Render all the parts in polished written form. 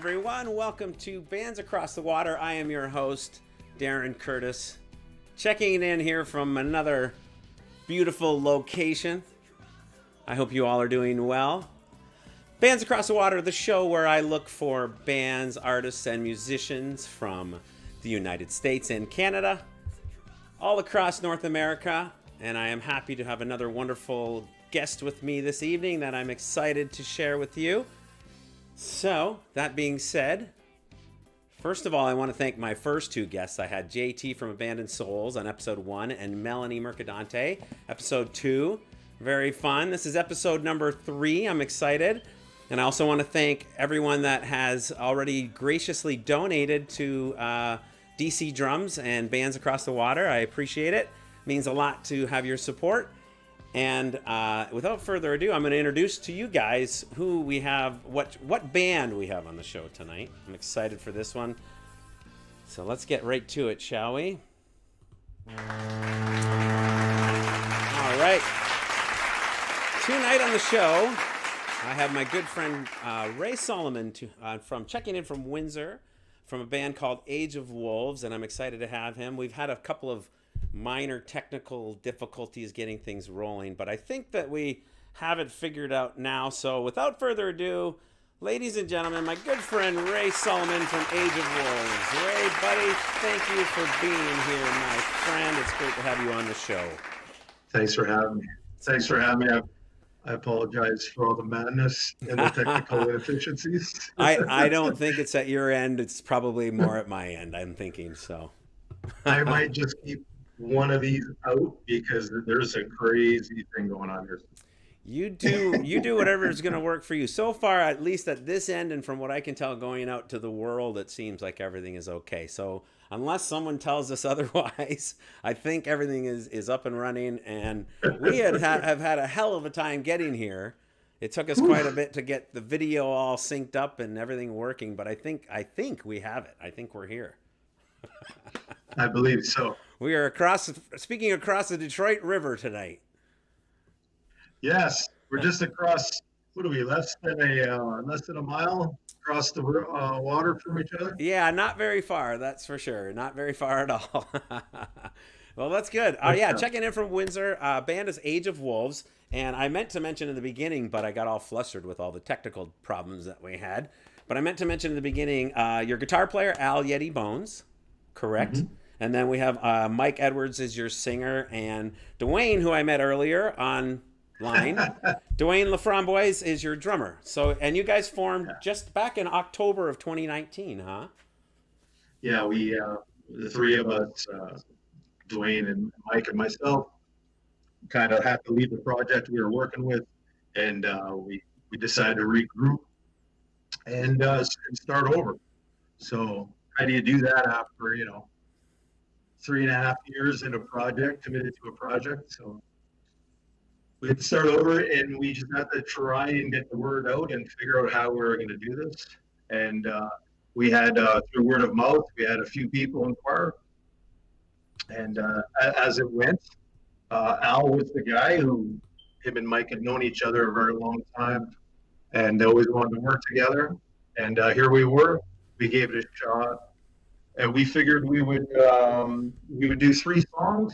everyone. Welcome to Bands Across the Water. I am your host, Darren Curtis, checking in here from another beautiful location. I hope you all are doing well. Bands Across the Water, the show where I look for bands, artists, and musicians from the United States and Canada, all across North America, and I am happy to have another wonderful guest with me this evening that I'm excited to share with you. So, that being said, first of all, I want to thank my first two guests. I had JT from Abandoned Souls on episode 1 and Melanie Mercadante, episode 2. Very fun. This is episode number 3. I'm excited. And I also want to thank everyone that has already graciously donated to DC Drums and Bands Across the Water. I appreciate it. It means a lot to have your support. And without further ado, I'm going to introduce to you guys who we have, what band we have on the show tonight. I'm excited for this one. So let's get right to it, shall we? All right. Tonight on the show, I have my good friend Ray Solomon from checking in from Windsor, from a band called Age of Wolves, and I'm excited to have him. We've had a couple of minor technical difficulties getting things rolling, but I think that we have it figured out now. So without further ado, ladies and gentlemen, my good friend Ray Solomon from Age of Wolves. Ray, buddy, thank you for being here, my friend. It's great to have you on the show. Thanks for having me. I apologize for all the madness and the technical inefficiencies. I don't think it's at your end. It's probably more at my end, I'm thinking. So I might just keep one of these out because there's a crazy thing going on here. You do whatever is going to work for you. So far, at least at this end, and from what I can tell going out to the world, it seems like everything is okay. So unless someone tells us otherwise, I think everything is up and running. And we have had a hell of a time getting here. It took us quite a bit to get the video all synced up and everything working, but I think we have it. I think we're here. I believe so. We are speaking across the Detroit River tonight. Yes, we're just across. What are we? Less than a mile across the water from each other. Yeah, not very far. That's for sure. Not very far at all. Well, that's good. Yeah, checking in from Windsor. Band is Age of Wolves, and I meant to mention in the beginning, but I got all flustered with all the technical problems that we had. But I meant to mention in the beginning, your guitar player Al Yeti Bones, correct? Mm-hmm. And then we have Mike Edwards is your singer, and Dwayne, who I met earlier online, Dwayne Laframboise is your drummer. So, and you guys formed just back in October of 2019, huh? Yeah, we the three of us, Dwayne and Mike and myself, kind of had to leave the project we were working with, and we decided to regroup and start over. So how do you do that after 3.5 years in a project, committed to a project? So we had to start over, and we just had to try and get the word out and figure out how we were going to do this. And we had, through word of mouth, we had a few people inquire. And as it went, Al was the guy him and Mike had known each other a very long time and always wanted to work together. And here we were. We gave it a shot. And we figured we would do 3 songs,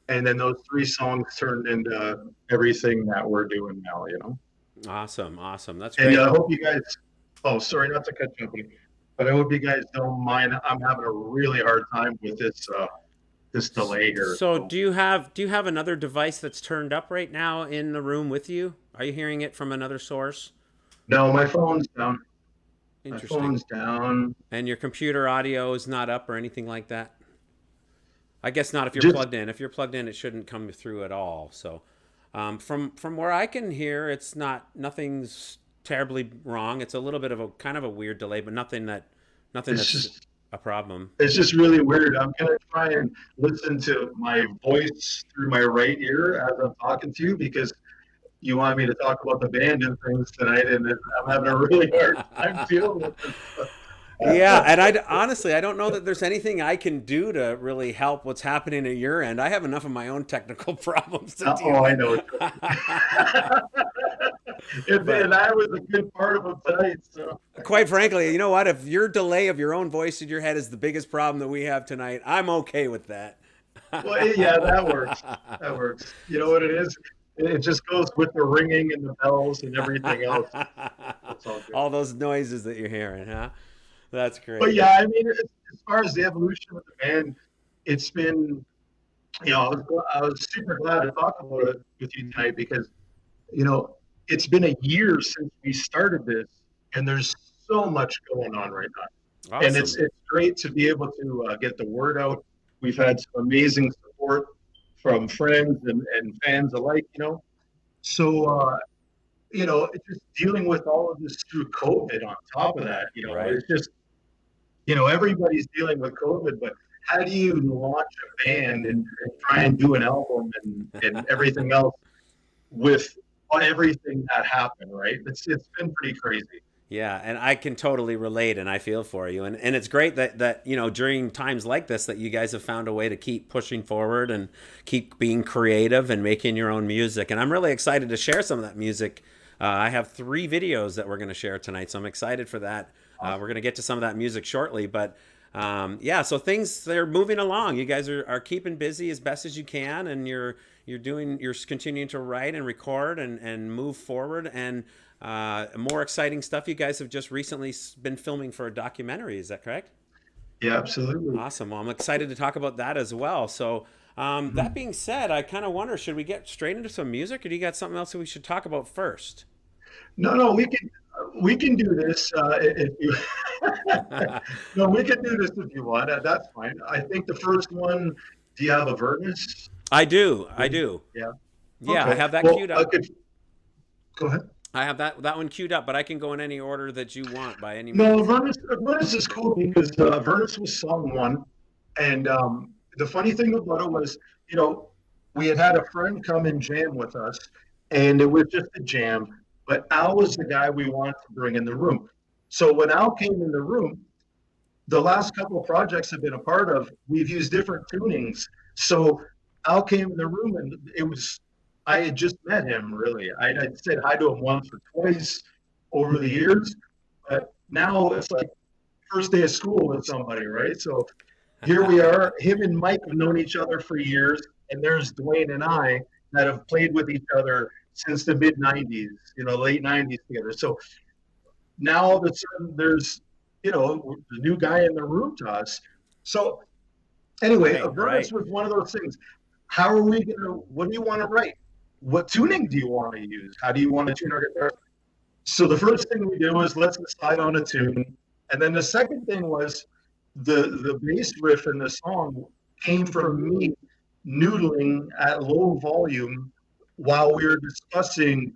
and then those 3 songs turned into everything that we're doing now. Awesome, that's great. And I hope you guys. Oh, sorry, not to cut you off, but I hope you guys don't mind. I'm having a really hard time with this delay here. So do you have another device that's turned up right now in the room with you? Are you hearing it from another source? No, my phone's down. Interesting. My phone's down. And your computer audio is not up or anything like that? I guess not if you're plugged in. If you're plugged in, it shouldn't come through at all. So from where I can hear, nothing's terribly wrong. It's a little bit of a kind of a weird delay, but nothing that's a problem. It's just really weird. I'm going to try and listen to my voice through my right ear as I'm talking to you, because you want me to talk about the band and things tonight, and I'm having a really hard time dealing with this. Yeah, and honestly, I don't know that there's anything I can do to really help what's happening at your end. I have enough of my own technical problems to deal with. I know. And I was a good part of them tonight. So. Quite frankly, you know what? If your delay of your own voice in your head is the biggest problem that we have tonight, I'm okay with that. Well, yeah, that works. That works. You know what it is? It just goes with the ringing and the bells and everything else. All those noises that you're hearing, huh? That's great. But yeah, I mean, as far as the evolution of the band, it's been, I was super glad to talk about it with you tonight because, it's been a year since we started this, and there's so much going on right now. Awesome. And it's great to be able to get the word out. We've had some amazing support from friends and fans alike, So, just dealing with all of this through COVID on top of that, right. It's just, everybody's dealing with COVID, but how do you launch a band and try and do an album and everything else with everything that happened, right? It's been pretty crazy. Yeah, and I can totally relate, and I feel for you. And it's great that during times like this that you guys have found a way to keep pushing forward and keep being creative and making your own music. And I'm really excited to share some of that music. I have 3 videos that we're going to share tonight, so I'm excited for that. We're going to get to some of that music shortly, but so they're moving along. You guys are keeping busy as best as you can, and you're continuing to write and record and move forward, and more exciting stuff. You guys have just recently been filming for a documentary. Is that correct? Yeah, absolutely. Awesome. Well, I'm excited to talk about that as well. So that being said, I kind of wonder, should we get straight into some music, or do you got something else that we should talk about first? No, we can do this if you. No, we can do this if you want. That's fine. I think the first one. Do you have Avernus? I do. Yeah. Yeah, okay. I have that queued up. Go ahead. I have that one queued up, but I can go in any order that you want by any means. No, Avernus is cool because Avernus was song 1, and the funny thing about it was, we had a friend come and jam with us, and it was just a jam. But Al was the guy we wanted to bring in the room. So when Al came in the room, the last couple of projects I've been a part of, we've used different tunings. So Al came in the room, and I had just met him, really. I'd said hi to him once or twice over the years, but now it's like first day of school with somebody, right? So here we are. Him and Mike have known each other for years, and there's Dwayne and I that have played with each other since the mid-'90s, late 90s together. So now all of a sudden there's, the new guy in the room to us. So anyway, Avernus was one of those things. How are we going to, what do you want to write? What tuning do you want to use? How do you want to tune our guitar? So the first thing we did was let's decide on a tune. And then the second thing was the bass riff in the song came from me noodling at low volume while we were discussing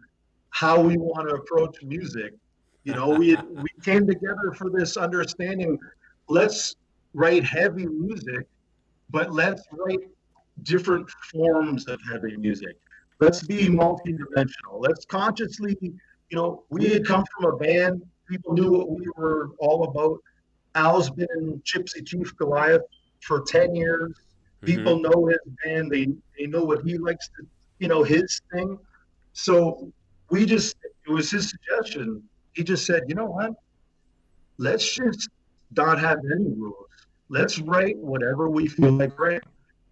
how we want to approach music. We came together for this understanding. Let's write heavy music, but let's write different forms of heavy music. Let's be multi-dimensional. Let's consciously, we had come from a band. People knew what we were all about. Al's been in Gypsy Chief Goliath for 10 years. People know his band. They know what he likes to, his thing. So it was his suggestion. He just said, you know what? Let's just not have any rules. Let's write whatever we feel like writing.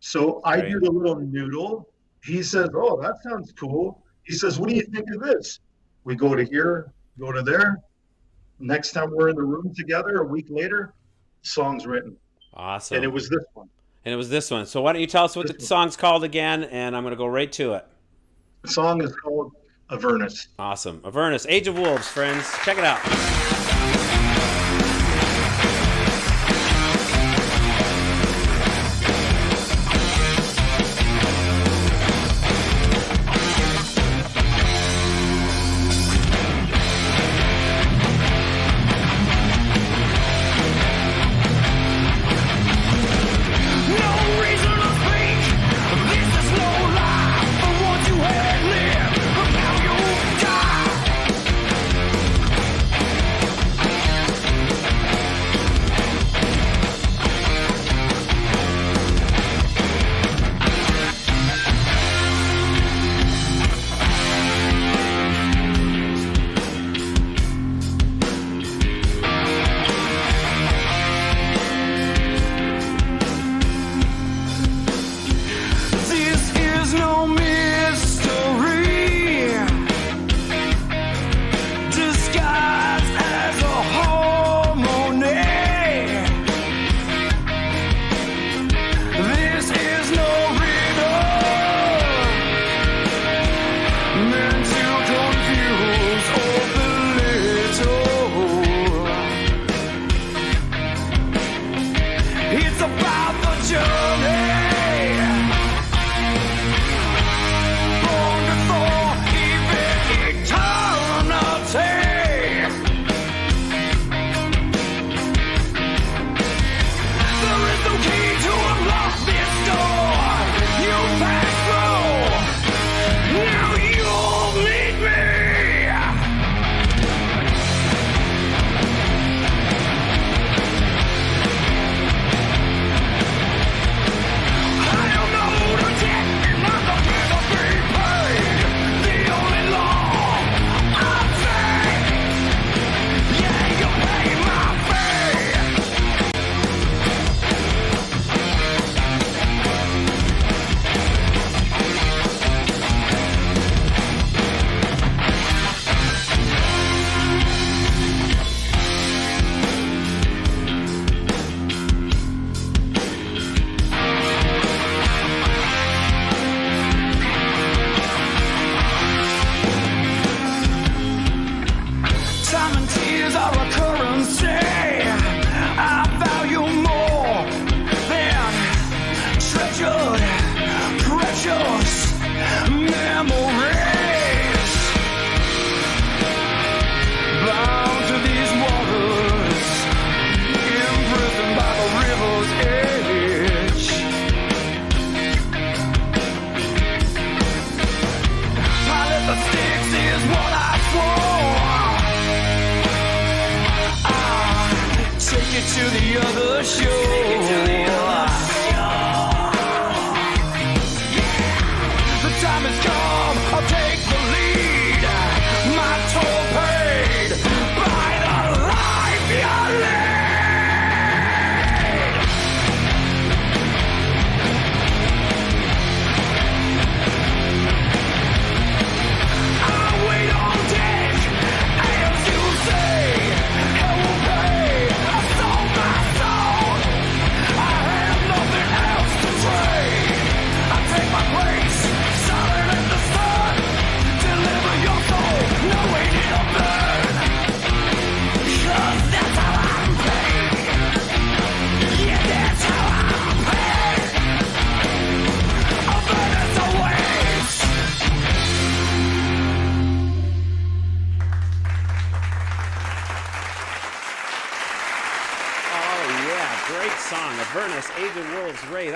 So I did a little noodle. He says, oh, that sounds cool. He says, what do you think of this? We go to here, go to there. Next time we're in the room together, a week later, song's written. Awesome. And it was this one. So why don't you tell us what the song's called again, and I'm going to go right to it. The song is called Avernus. Awesome. Avernus, Age of Wolves, friends. Check it out.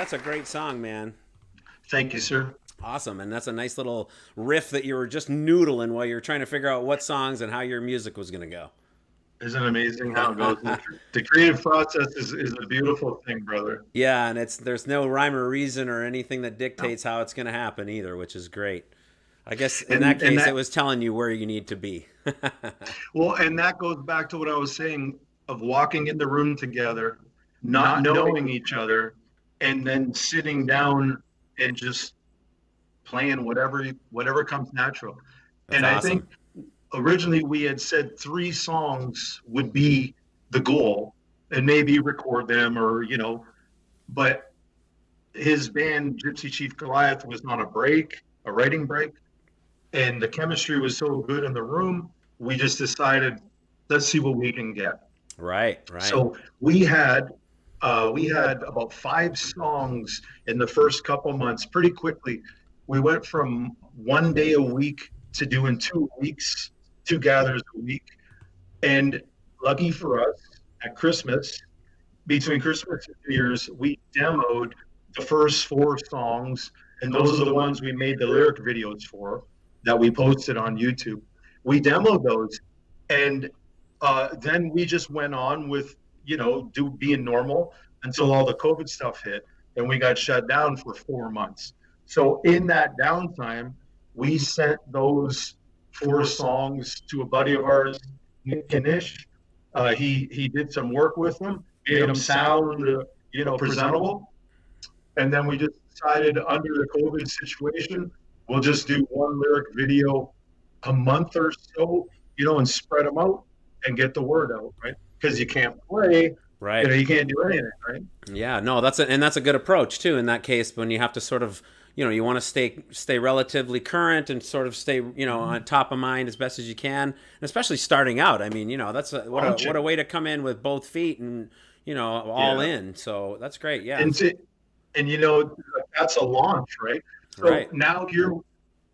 that's a great song, man. Thank you, sir. Awesome. And that's a nice little riff that you were just noodling while you were trying to figure out what songs and how your music was going to go. Isn't it amazing how it goes? The creative process is a beautiful thing, brother. Yeah, and there's no rhyme or reason or anything that dictates how it's going to happen either, which is great. I guess in that case, it was telling you where you need to be. Well, and that goes back to what I was saying of walking in the room together, not knowing each other, and then sitting down and just playing whatever comes natural. That's and awesome. I think originally we had said 3 songs would be the goal, and maybe record them, or but his band Gypsy Chief Goliath was on a writing break, and the chemistry was so good in the room, we just decided, let's see what we can get. Right. So we had about 5 songs in the first couple months. Pretty quickly, we went from 1 day a week to doing 2 weeks, 2 gathers a week. And lucky for us, at Christmas, between Christmas and New Year's, we demoed the first 4 songs, and those are the ones we made the lyric videos for, that we posted on YouTube. We demoed those, and then we just went on with being normal until all the COVID stuff hit, and we got shut down for 4 months. So in that downtime, we sent those 4 songs to a buddy of ours, Nick Kanish. He did some work with them, made them sound presentable, and then we just decided, under the COVID situation, we'll just do 1 lyric video a month or so, and spread them out and get the word out, right? Because you can't play, right? You can't do anything, right? Yeah, no, that's a good approach too. In that case, when you have to sort of, you want to stay relatively current and sort of stay, on top of mind as best as you can, and especially starting out. I mean, that's what a way to come in with both feet and all in. So that's great. Yeah, and that's a launch, right? So right. Now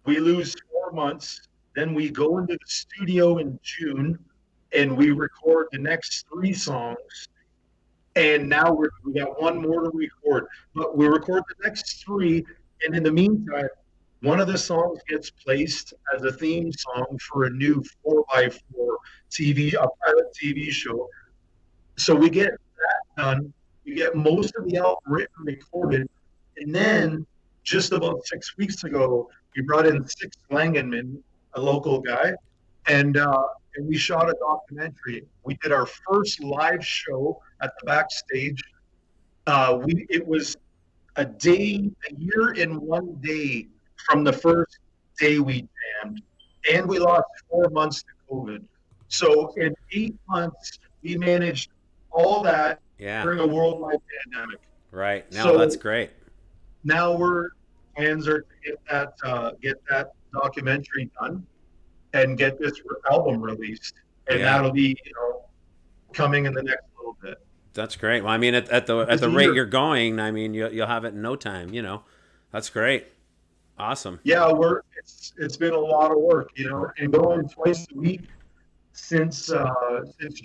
we lose 4 months, then we go into the studio in June, and we record the next 3 songs. And now we got 1 more to record, but we record the next 3. And in the meantime, one of the songs gets placed as a theme song for a new 4x4 a pilot TV show. So we get that done. We get most of the album written, recorded, and then just about 6 weeks ago, we brought in Six Langenman, a local guy, and we shot a documentary. We did our first live show at the backstage. It was a year and 1 day from the first day we jammed, and we lost 4 months to COVID. So in 8 months, we managed all that during a worldwide pandemic. Right. Now that's great. Now plans are to get that documentary done and get this album released, and that'll be coming in the next little bit. That's great. Well, I mean, at the rate you're going, I mean, you'll have it in no time. That's great. Awesome. Yeah, it's been a lot of work, and going twice a week since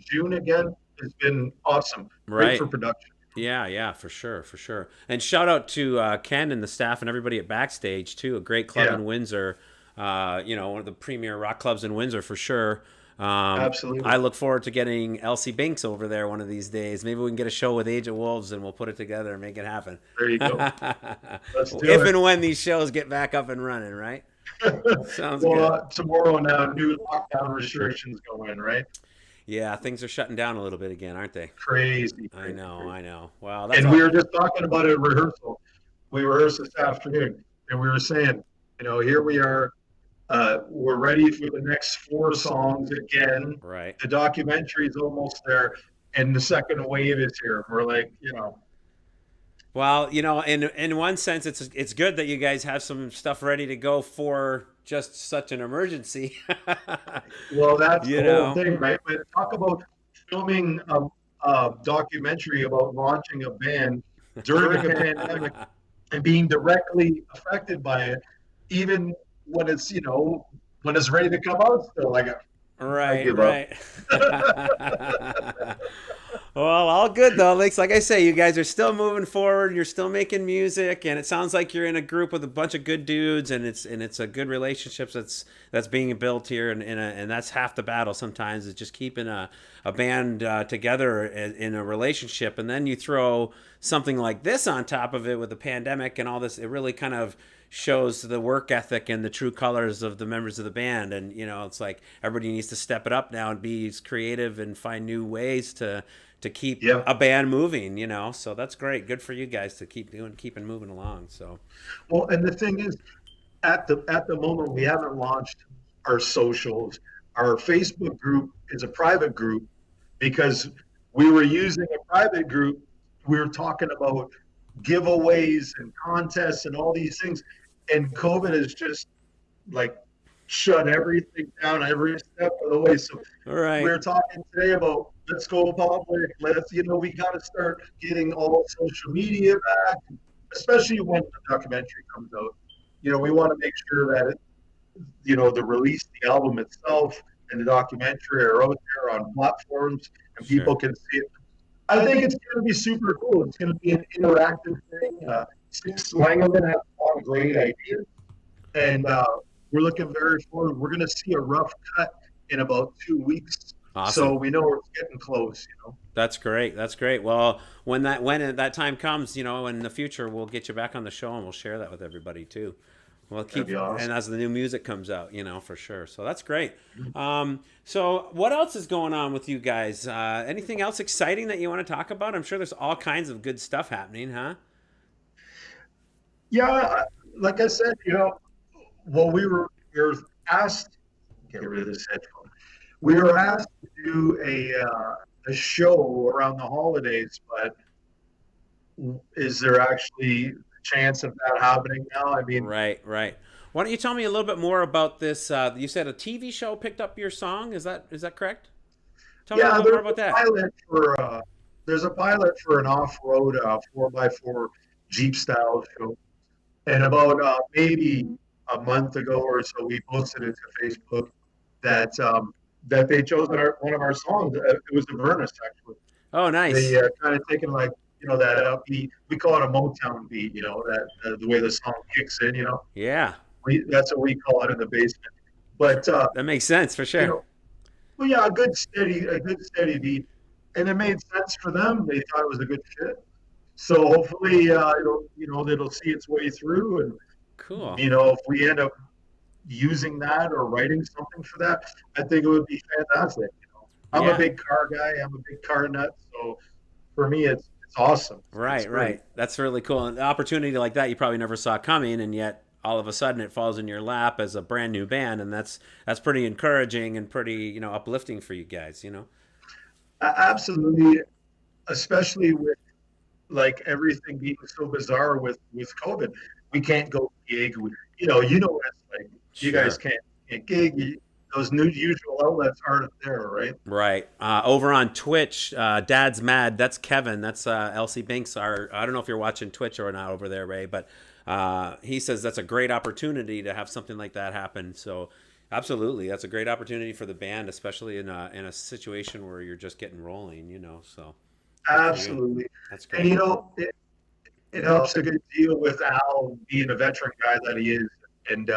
June again has been awesome. Great for production. Yeah, for sure. And shout out to Ken and the staff and everybody at Backstage too. A great club in Windsor. One of the premier rock clubs in Windsor for sure. Absolutely. I look forward to getting Elsie Binks over there one of these days. Maybe we can get a show with Age of Wolves and we'll put it together and make it happen. There you go. Let's do if it. and when these shows get back up and running, right? Sounds good. Tomorrow now, new lockdown restrictions go in, right? Yeah, things are shutting down a little bit again, aren't they? Crazy. I know. Wow. We were just talking about it at rehearsal. We rehearsed this afternoon, and we were saying, here we are. We're ready for the next 4 songs again. Right. The documentary is almost there, and the second wave is here. We're like, Well, in one sense, it's good that you guys have some stuff ready to go for just such an emergency. Well, that's the whole thing, right? But talk about filming a documentary about launching a band during a pandemic and being directly affected by it, even when it's ready to come out still. Right. Well, all good though. Like I say, you guys are still moving forward. You're still making music, and it sounds like you're in a group with a bunch of good dudes, and it's a good relationships that's being built here, and that's half the battle. Sometimes is just keeping a band together in a relationship, and then you throw something like this on top of it with the pandemic and all this. It really kind of shows the work ethic and the true colors of the members of the band. And it's like everybody needs to step it up now and be creative and find new ways to keep Yep. a band moving. So that's great. Good for you guys to keeping moving along. So Well, and the thing is, at the moment, we haven't launched our socials. Our Facebook group is a private group because we were using a private group. We were talking about giveaways and contests and all these things, and COVID has just like shut everything down every step of the way. So all right. we were talking today about let's go public. We got to start getting all social media back, especially when the documentary comes out. We want to make sure that the release, the album itself, and the documentary are out there on platforms and Sure. people can see it. I think it's going to be super cool. It's going to be an interactive thing. Six Langman has a lot of great ideas, and we're looking very forward. We're going to see a rough cut in about 2 weeks, Awesome. so we know it's getting close. That's great. That's great. Well, when that time comes, in the future, we'll get you back on the show and we'll share that with everybody too. We'll keep, That'd be awesome. and as the new music comes out, for sure. So that's great. So what else is going on with you guys? Anything else exciting that you want to talk about? I'm sure there's all kinds of good stuff happening, huh? Yeah, like I said, well, we were asked. Get rid of this headphone. We were asked to do a show around the holidays, but is there actually a chance of that happening now? I mean, Right. Why don't you tell me a little bit more about this? You said a TV show picked up your song. Is that correct? Tell me a yeah, little bit more about that. there's a pilot for an off-road 4x4 Jeep style show, and about maybe a month ago or so, we posted it to Facebook that they chose one of our songs. It was the Vernus, actually. Oh, nice. They kind of taken like that upbeat. We call it a Motown beat. That the way the song kicks in. Yeah, That's what we call it in the basement. But that makes sense for sure. well, yeah, a good steady beat, and it made sense for them. They thought it was a good fit. So hopefully, it'll see its way through, and Cool. if we end up using that or writing something for that, I think it would be fantastic. I'm Yeah. a big car guy. I'm a big car nut. So for me, it's awesome. Right, It's great. right. That's really cool. An opportunity like that you probably never saw coming, and yet all of a sudden it falls in your lap as a brand new band, and that's pretty encouraging and pretty uplifting for you guys. Absolutely, especially with like everything being so bizarre with COVID. We can't go gig. What it's like. You guys Sure. can't gig. Those new usual outlets aren't there, right? Right. Over on Twitch, Dad's Mad. That's Kevin. That's Elsie Binks. I don't know if you're watching Twitch or not over there, Ray, but he says that's a great opportunity to have something like that happen. So, absolutely, that's a great opportunity for the band, especially in a situation where you're just getting rolling. So, good for you. Absolutely. That's And great. it helps a good deal with Al being a veteran guy that he is, and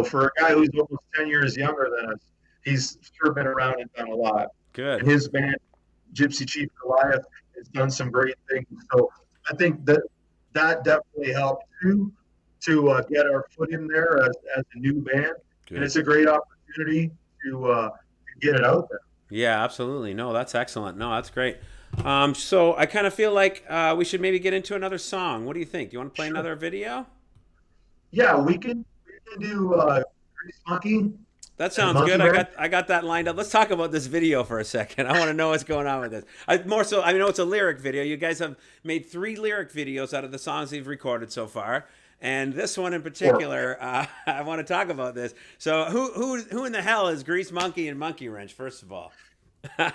for a guy who's almost 10 years younger than us, he's sure been around and done a lot. And Good. his band, Gypsy Chief Goliath, has done some great things. So I think that definitely helped too to get our foot in there as a new band, and it's Good. a great opportunity to get it out there. Yeah, absolutely. No, that's excellent. No, that's great. So I kind of feel like we should maybe get into another song. What do you think? Do you want to play Sure. another video? Yeah, we can do Grease Monkey That and sounds Monkey good. Man. I got that lined up. Let's talk about this video for a second. I want to know what's going on with this. More so, I know it's a lyric video. You guys have made 3 lyric videos out of the songs you've recorded so far, and this one in Four. particular, I want to talk about this. So, who in the hell is Grease Monkey and Monkey Wrench? First of all,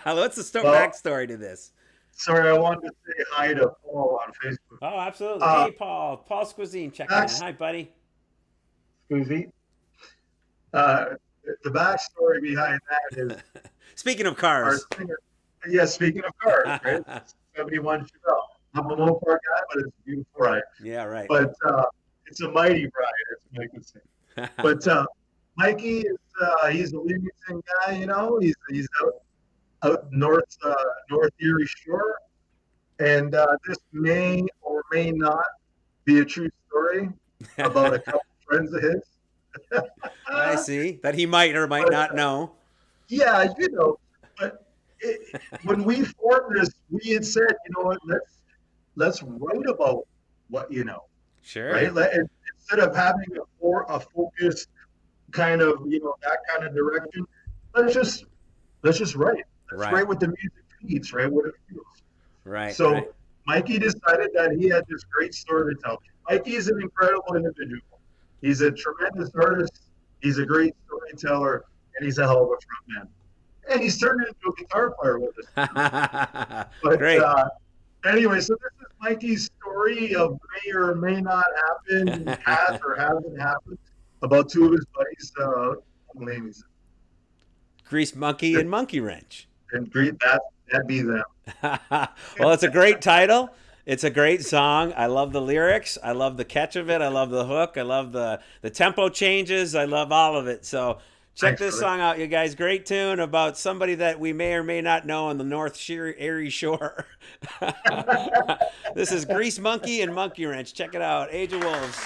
what's the Well, backstory to this? sorry, I wanted to say hi to Paul on Facebook. Oh, absolutely. Uh, Hey, Paul Squizine checking in. That's Hi, buddy. Susie. Uh, the backstory behind that is Speaking of our cars, singer. Yeah, speaking of cars, right? 71 Chevelle. I'm a Mopar guy, but it's a beautiful ride. Yeah, right. But it's a mighty ride, as Mike would say. But Mikey is he's a Livingston guy, you know. He's out North Erie Shore, and this may or may not be a true story about a couple friends of his. I see that he might or might not know. Yeah, you know, but when we formed this, we had said, you know what, let's write about what you know, Sure. right? Instead of having a focused kind of, you know, that kind of direction, let's just write. Let's write what the music feeds, right? What it feels. Right. So right. Mikey decided that he had this great story to tell. Mikey is an incredible individual. He's a tremendous artist. He's a great storyteller, and he's a hell of a frontman. And he's turned into a guitar player with us. But Great. Anyway, so this is Mikey's story of may or may not happen, has or hasn't happened, about two of his buddies' names. Grease Monkey and Monkey Wrench. And that'd be them. Well, it's a great title. It's a great song. I love the lyrics. I love the catch of it. I love the hook. I love the tempo changes. I love all of it. So check this song out, you guys. Great tune about somebody that we may or may not know on the North Erie Shore. This is Grease Monkey and Monkey Wrench. Check it out. Age of Wolves.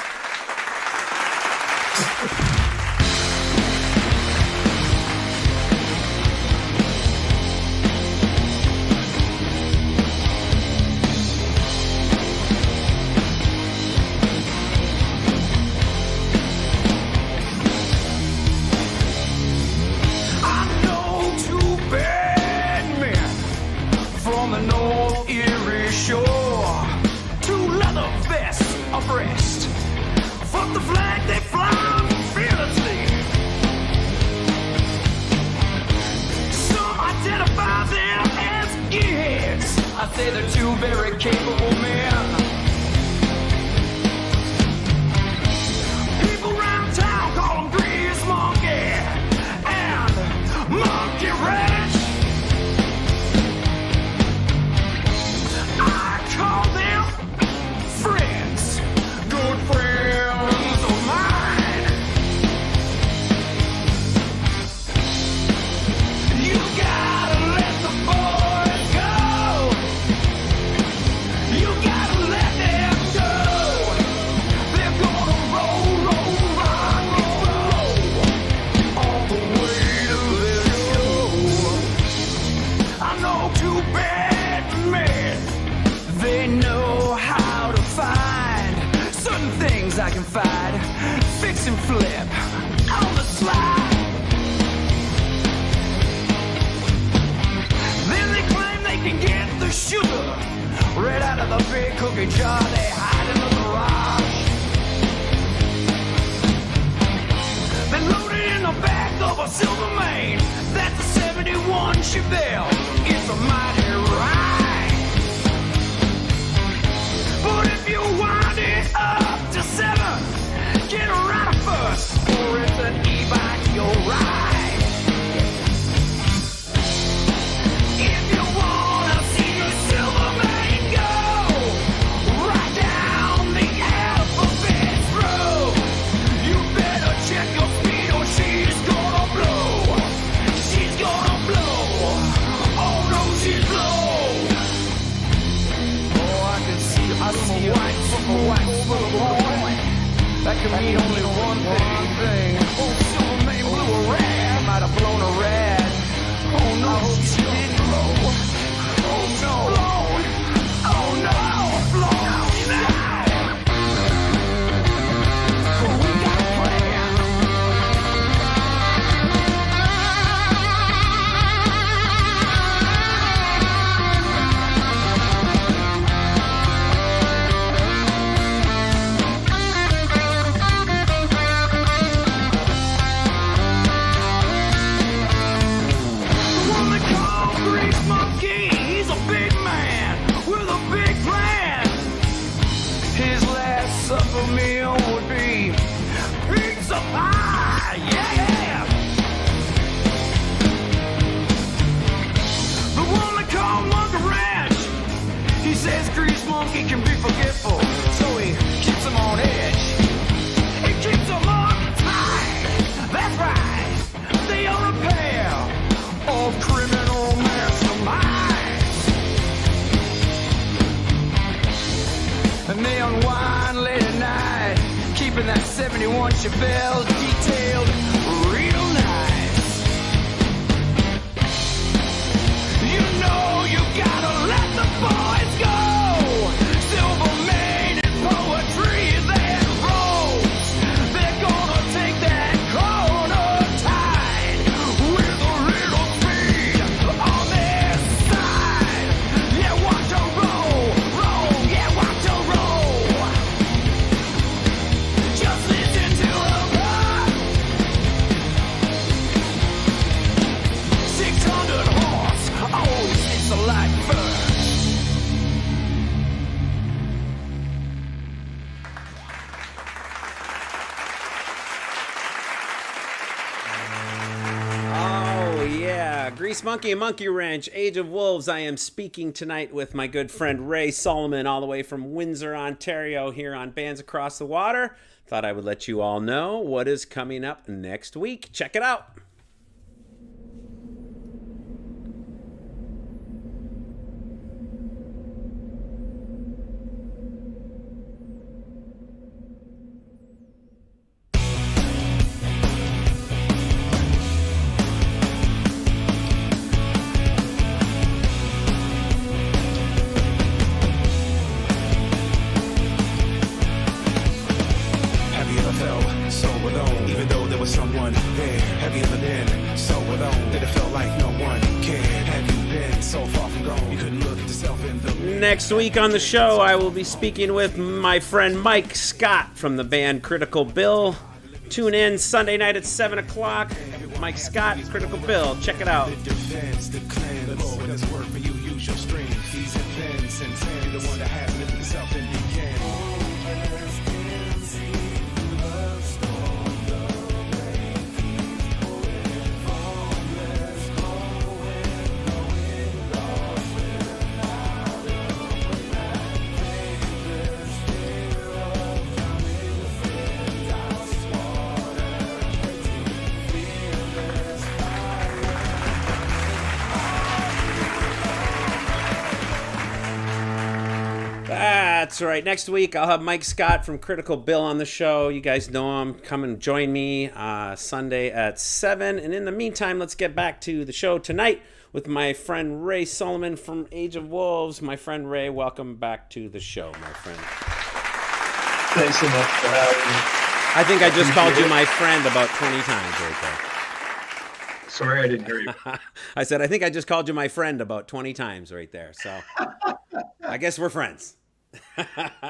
I say they're two very capable men. People around town call them Grease Monkey and Monkey Wrench. I call them friends, good friends of mine. You gotta let the boys go. You gotta let them go. They're gonna roll, rock, roll all the way to their show. I know two bad men. They know how to find certain things I can find. Fix and flip on the slide. Then they claim they can get the sugar right out of the big cookie jar they hide in the garage. Then loaded in the back of a silver mane. That's a 71 Chevelle. It's a mighty ride. But if you wind it up to 7, get a rider first, or it's an e-bike you'll ride. If you wanna see a silver mane go right down the alphabet road, you better check your speed or she's gonna blow. She's gonna blow. Oh no, she's blow. Oh, I can see a white little boy. That can mean only one thing. Oh, silver mane blew a rad. Might have blown a rad. Oh no, she didn't blow. Oh no, blown. Oh no, blown now. Oh, we got a plan. The one they call he can be forgetful, so he keeps them on edge. He keeps them on tight. That's right. They are a pair of criminal masterminds. And they unwind late at night, keeping that 71 Chevelle detailed real nice. You know you gotta let the boys go. Silver mane and poetry that rolls. They're gonna take that corner tide with a little speed on their side. Yeah, watch her roll, roll, yeah, watch her roll. Just listen to her pop. 600 horse, always hits the light first. Oh, yeah. Grease Monkey and Monkey Wrench, Age of Wolves. I am speaking tonight with my good friend Ray Solomon, all the way from Windsor, Ontario, here on Bands Across the Water. Thought I would let you all know what is coming up next week. Check it out. Have you ever felt so alone, even though there was someone there? Have you ever been so alone that it felt like no one cared? Have you been so far from gone you couldn't look at yourself in the mirror? Next week on the show, I will be speaking with my friend Mike Scott from the band Critical Bill. Tune in Sunday night at 7 o'clock. Mike Scott, Critical Bill. Check it out. Defense, the clan, the Lord does work for you, use your strength. These events and ten, the one that has lived himself and began. That's right. Next week, I'll have Mike Scott from Critical Bill on the show. You guys know him. Come and join me Sunday at 7. And in the meantime, let's get back to the show tonight with my friend Ray Solomon from Age of Wolves. My friend Ray, welcome back to the show, my friend. Thanks so much for having me. I think I just called you my friend about 20 times right Sorry, I didn't hear you. there. I said, I think I just called you my friend about 20 times right there. So I guess we're friends.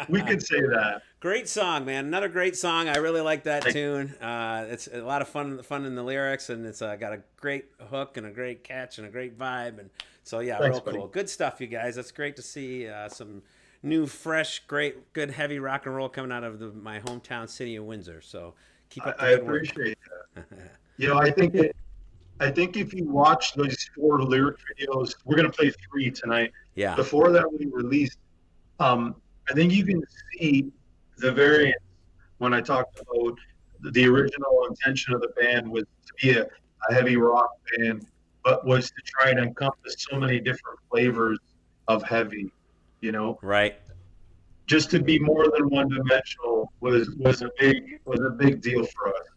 We could say that. Great song, man. Another great song. I really like that Thank tune. It's a lot of fun in the lyrics, and it's got a great hook and a great catch and a great vibe. And so, yeah, Thanks, real buddy. cool. Good stuff, you guys. It's great to see some new, fresh, great, good, heavy rock and roll coming out of my hometown city of Windsor. So keep up the I good work. appreciate that. You know, I think if you watch those 4 lyric videos, we're gonna play 3 tonight. Yeah. The 4 that we released, I think you can see the variance when I talked about the original intention of the band was to be a heavy rock band, but was to try and encompass so many different flavors of heavy, you know. Right. Just to be more than one dimensional was a big deal for us.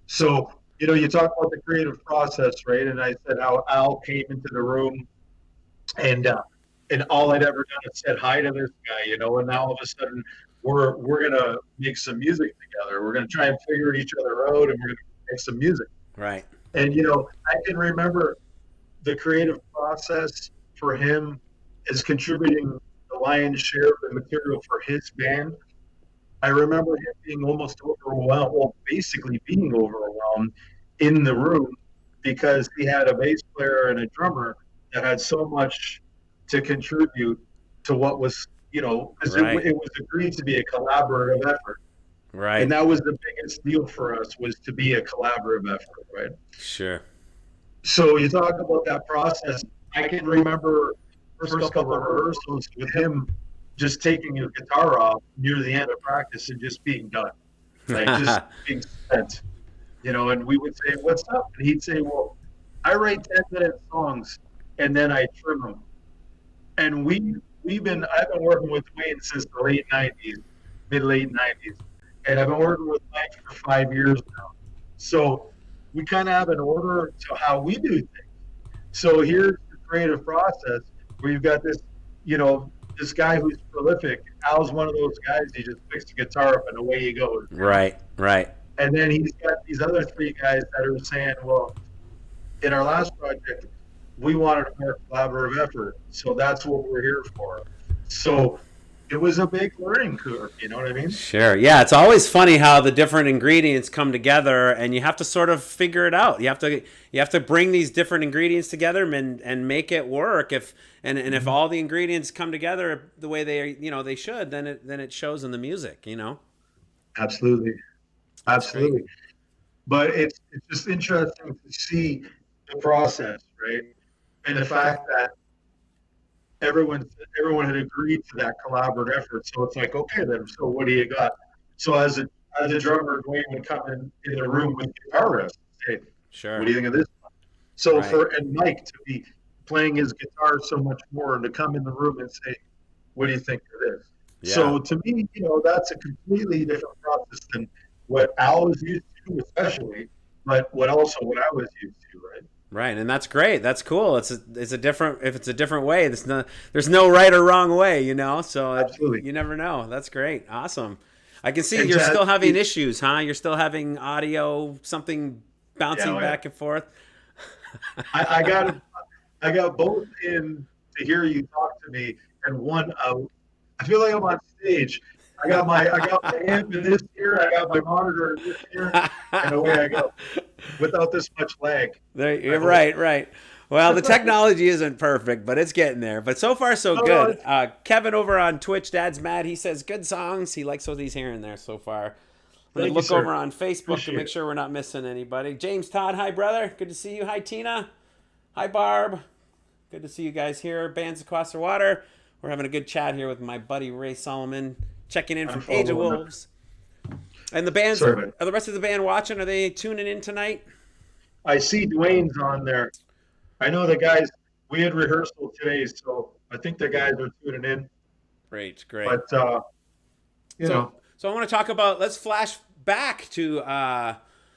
So, you know, you talk about the creative process, right? And I said how Al came into the room and all I'd ever done is said hi to this guy, you know, and now all of a sudden we're gonna make some music together. We're gonna try and figure each other out, and we're gonna make some music. Right. And you know, I can remember the creative process for him is contributing the lion's share of the material for his band. I remember him being almost overwhelmed, well, basically being overwhelmed in the room because he had a bass player and a drummer that had so much to contribute to what was, you know, because Right. it was agreed to be a collaborative effort. Right. And that was the biggest deal for us, was to be a collaborative effort, right? Sure. So you talk about that process. I can remember first couple of rehearsals with him just taking his guitar off near the end of practice and just being done, like just being spent, and we would say, "What's up?" And he'd say, "Well, I write 10-minute songs and then I trim them." And I've been working with Dwayne since the late '90s, mid-late '90s, and I've been working with Mike for 5 years now. So we kind of have an order to how we do things. So here's the creative process where you've got this, this guy who's prolific. Al's one of those guys. He just picks the guitar up and away he goes. Right. And then he's got these other three guys that are saying, well, in our last project, we wanted a more collaborative effort. So that's what we're here for. So it was a big learning curve. You know what I mean? Sure. Yeah. It's always funny how the different ingredients come together, and you have to sort of figure it out. You have to bring these different ingredients together and make it work. If all the ingredients come together the way they should, then it shows in the music. Absolutely. But it's just interesting to see the process, right? And the fact that everyone had agreed to that collaborative effort. So it's like, okay, then, so what do you got? So as a drummer, Dwayne would come in the room with guitarists and say, sure, what do you think of this one? So right. and Mike to be playing his guitar so much more and to come in the room and say, what do you think of this? Yeah. So to me, that's a completely different process than what Al was used to, especially, but what I was used to, right? Right, and that's great. That's cool. It's a different way. There's no right or wrong way, So Absolutely. You never know. That's great. Awesome. I can see you're still having issues, huh? You're still having audio, something bouncing back and forth. I got both in to hear you talk to me, and one out. I feel like I'm on stage. I got my amp in this ear, I got my monitor in this ear, and away I go, without this much lag. You're right. Well, the technology isn't perfect, but it's getting there. But so far, so good. Kevin over on Twitch, Dad's Mad, he says good songs. He likes what he's hearing there so far. I'm going to look over on Facebook to make sure we're not missing anybody. James Todd, hi, brother. Good to see you. Hi, Tina. Hi, Barb. Good to see you guys here. Bands Across the Water. We're having a good chat here with my buddy Ray Solomon, checking in from Age of Wolves. And the bands, are the rest of the band watching? Are they tuning in tonight? I see Dwayne's on there. I know the guys, we had rehearsal today, so I think the guys are tuning in. Great. But, So I want to talk about, let's flash back to,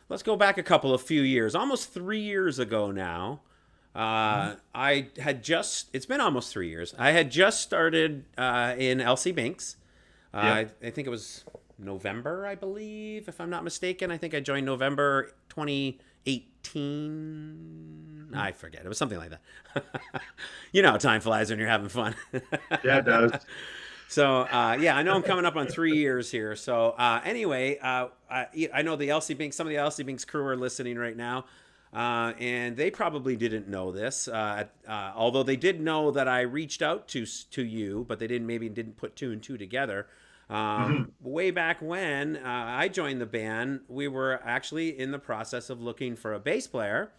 let's go back a few years, almost 3 years ago now. It's been almost 3 years. I had just started in LC Binks. I think it was November, I believe, if I'm not mistaken. I think I joined November 2018. I forget. It was something like that. Time flies when you're having fun. Yeah, it does. So, I know I'm coming up on 3 years here. So, anyway, I know some of the LC Binks crew are listening right now. And they probably didn't know this, although they did know that I reached out to you, but they didn't put two and two together. Way back when I joined the band, we were actually in the process of looking for a bass player.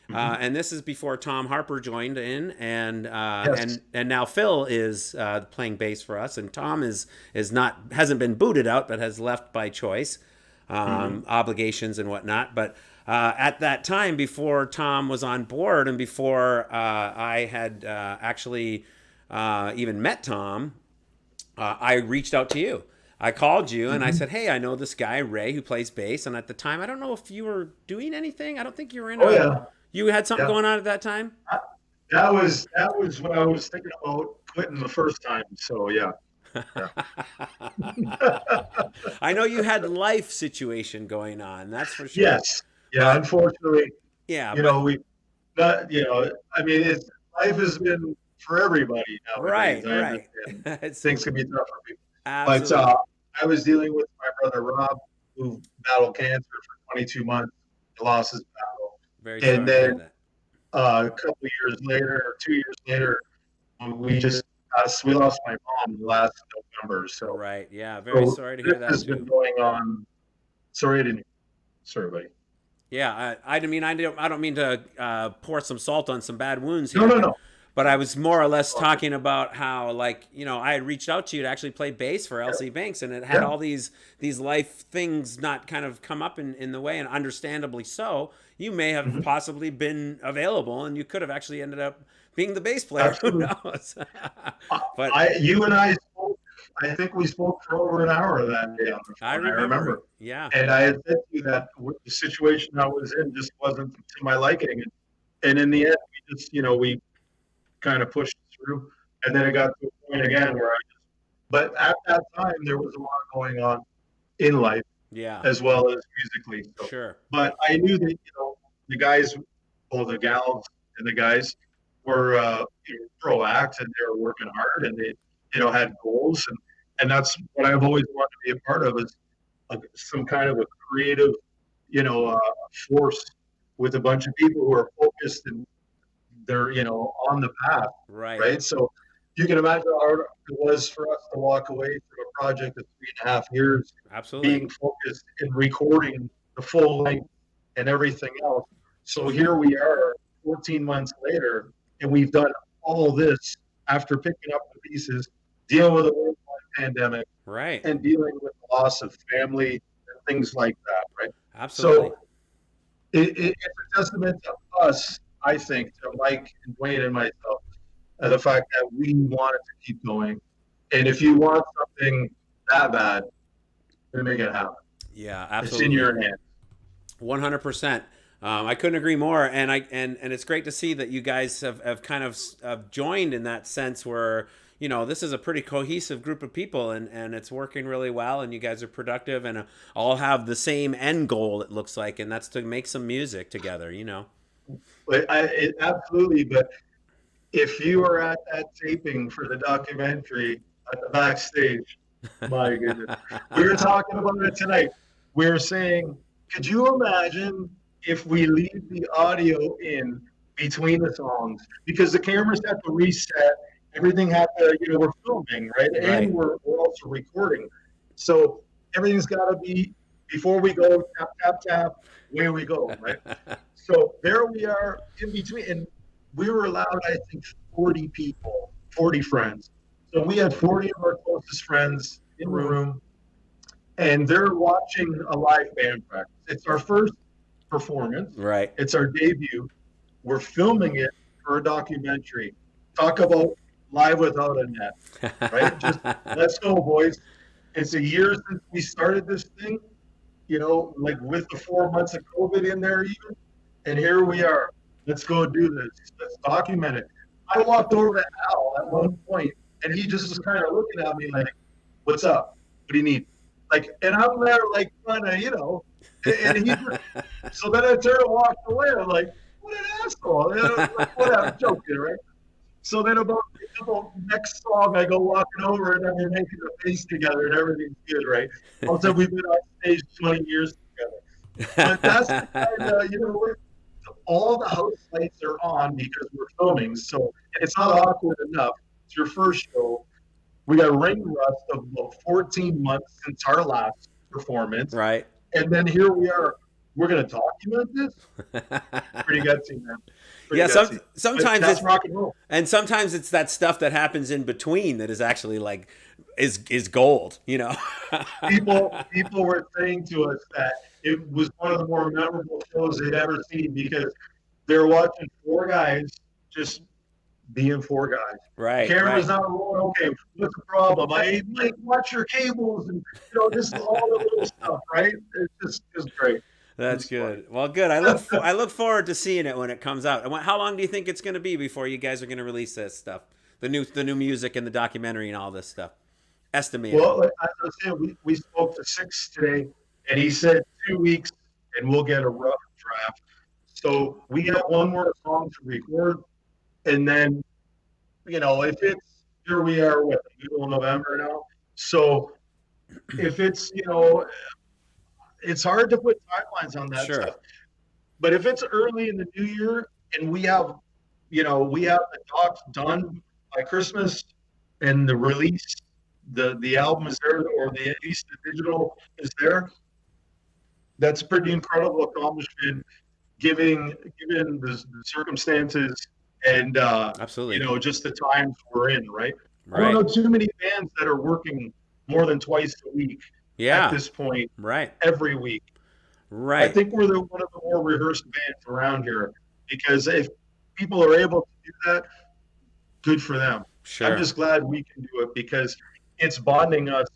And this is before Tom Harper joined in, and now Phil is playing bass for us, and Tom hasn't been booted out, but has left by choice, obligations and whatnot. But at that time, before Tom was on board, and before I had actually even met Tom, I reached out to you. I called you and I said, hey, I know this guy, Ray, who plays bass. And at the time, I don't know if you were doing anything. I don't think you were in. You had something going on at that time? That was when I was thinking about quitting the first time. So, yeah. I know you had life situation going on. That's for sure. Yes. Yeah. Unfortunately. Yeah. Life has been for everybody nowadays. Right. Things can be tough for people. Absolutely. But I was dealing with my brother Rob, who battled cancer for 22 months. He lost his battle. Very sorry and then a couple of years later, 2 years later, we lost my mom last November. So right, yeah, very sorry to hear that. This has been going on. Sorry, buddy. Yeah, I don't mean to pour some salt on some bad wounds here. No. But I was more or less talking about how, like, you know, I had reached out to you to actually play bass for LC Banks, and it had Yeah. all these life things not kind of come up in the way, and understandably so. You may have Mhm. possibly been available, and you could have actually ended up being the bass player. Who Absolutely. knows? But You and I spoke. I think we spoke for over an hour that day on the I phone. I remember. remember. Yeah. And I had said to you that the situation I was in just wasn't to my liking. And in the end, we just, we kind of pushed through. And then it got to a point again where but at that time, there was a lot going on in life Yeah. as well as musically. So, Sure. but I knew that, the guys, well, the gals and the guys were proactive and they were working hard and they, had goals. And that's what I've always wanted to be a part of is some kind of a creative, force with a bunch of people who are focused and they're, on the path, Right. right? So you can imagine how hard it was for us to walk away from a project of 3.5 years, Absolutely. being focused and recording the full length and everything else. So here we are 14 months later, and we've done all this after picking up the pieces, dealing with a worldwide pandemic, Right. and dealing with the loss of family and things like that, right? Absolutely. So it's a testament to us, I think, to Mike and Dwayne and myself, the fact that we wanted to keep going. And if you want something that bad, then make it happen. Yeah. It's Absolutely. in your hands. 100%. I couldn't agree more, and and it's great to see that you guys have kind of joined in that sense where, you know, this is a pretty cohesive group of people, and it's working really well, and you guys are productive and all have the same end goal, it looks like, and that's to make some music together, you know. But absolutely. But if you are at that taping for the documentary at the backstage, my goodness, we were talking about it tonight. We were saying, could you imagine if we leave the audio in between the songs? Because the cameras have to reset, everything had to, we're filming, right? Right. And we're also recording. So everything's got to be, before we go, tap, tap, tap, away we go, right? So there we are in between. And we were allowed, I think, 40 people, 40 friends. So we had 40 of our closest friends in the room, and they're watching a live band practice. It's our first performance. Right. It's our debut. We're filming it for a documentary. Talk about live without a net, right? Just let's go, boys. It's a year since we started this thing, like with the 4 months of COVID in there even. And here we are. Let's go do this. Let's document it. I walked over to Al at one point, and he just was kind of looking at me like, what's up? What do you need? Like, and I'm there like trying to, and he just, so then I turned and walked away. I'm like, what an asshole. Like, whatever, joking, right? So then about the next song, I go walking over and then we're making a face together and everything's good, right? Also, we've been on stage 20 years together. But that's the kind of, all the house lights are on because we're filming. So it's not awkward enough. It's your first show. We got ring rust of about 14 months since our last performance. Right. And then here we are. We're going to document this? Pretty gutsy, man. Pretty Yeah, gutsy. sometimes But that's it's rock and roll. and sometimes it's that stuff that happens in between that is actually like is gold, you know. People were saying to us that it was one of the more memorable shows they'd ever seen because they're watching four guys just being four guys. Right. Camera's Right. not rolling. Okay, what's the problem? I like watch your cables and just all the little stuff, right? It's great. That's It's good. Well, good. I look forward to seeing it when it comes out. And how long do you think it's going to be before you guys are going to release this stuff? The new music and the documentary and all this stuff. Estimated. Well, like I was saying, we spoke to Six today, and he said 2 weeks, and we'll get a rough draft. So we got one more song to record, and then, if it's, here we are, what, middle of November now? So if it's, it's hard to put timelines on that Sure. stuff. But if it's early in the new year, and we have the docs done by Christmas, and the release, the album is there, or at least the digital is there, that's a pretty incredible accomplishment given the circumstances and Absolutely. you know, just the times we're in, right? I Right. don't know too many bands that are working more than twice a week at Yeah. this point, Right. every week. I Right. think we're one of the more rehearsed bands around here, because if people are able to do that, good for them. I'm Sure. just glad we can do it because it's bonding us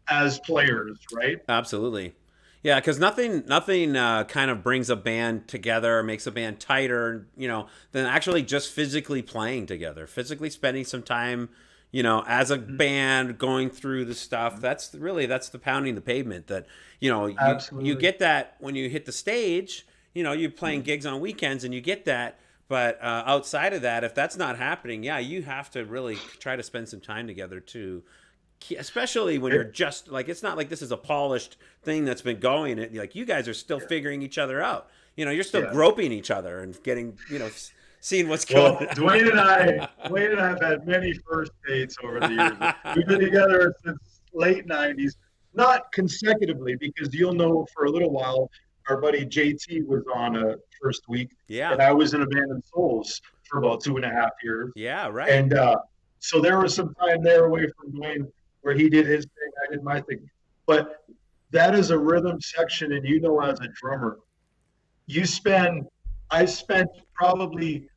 as players, right? Absolutely. Yeah, because nothing kind of brings a band together, makes a band tighter, than actually just physically playing together, physically spending some time, as a band going through the stuff. That's the pounding the pavement that, you Absolutely. get that when you hit the stage, you're playing gigs on weekends and you get that. But outside of that, if that's not happening, yeah, you have to really try to spend some time together too, especially when you're just like, it's not like this is a polished thing that's been going. Like, you guys are still figuring each other out. You're still Yeah. groping each other and getting, seeing what's Well, going on. Dwayne and I have had many first dates over the years. We've been together since late '90s, not consecutively, because you'll know for a little while our buddy JT was on a first week, Yeah. and I was in Abandoned Souls for about 2.5 years, Yeah, right. and so there was some time there away from Dwayne where he did his thing, I did my thing, but that is a rhythm section, and as a drummer, I spent probably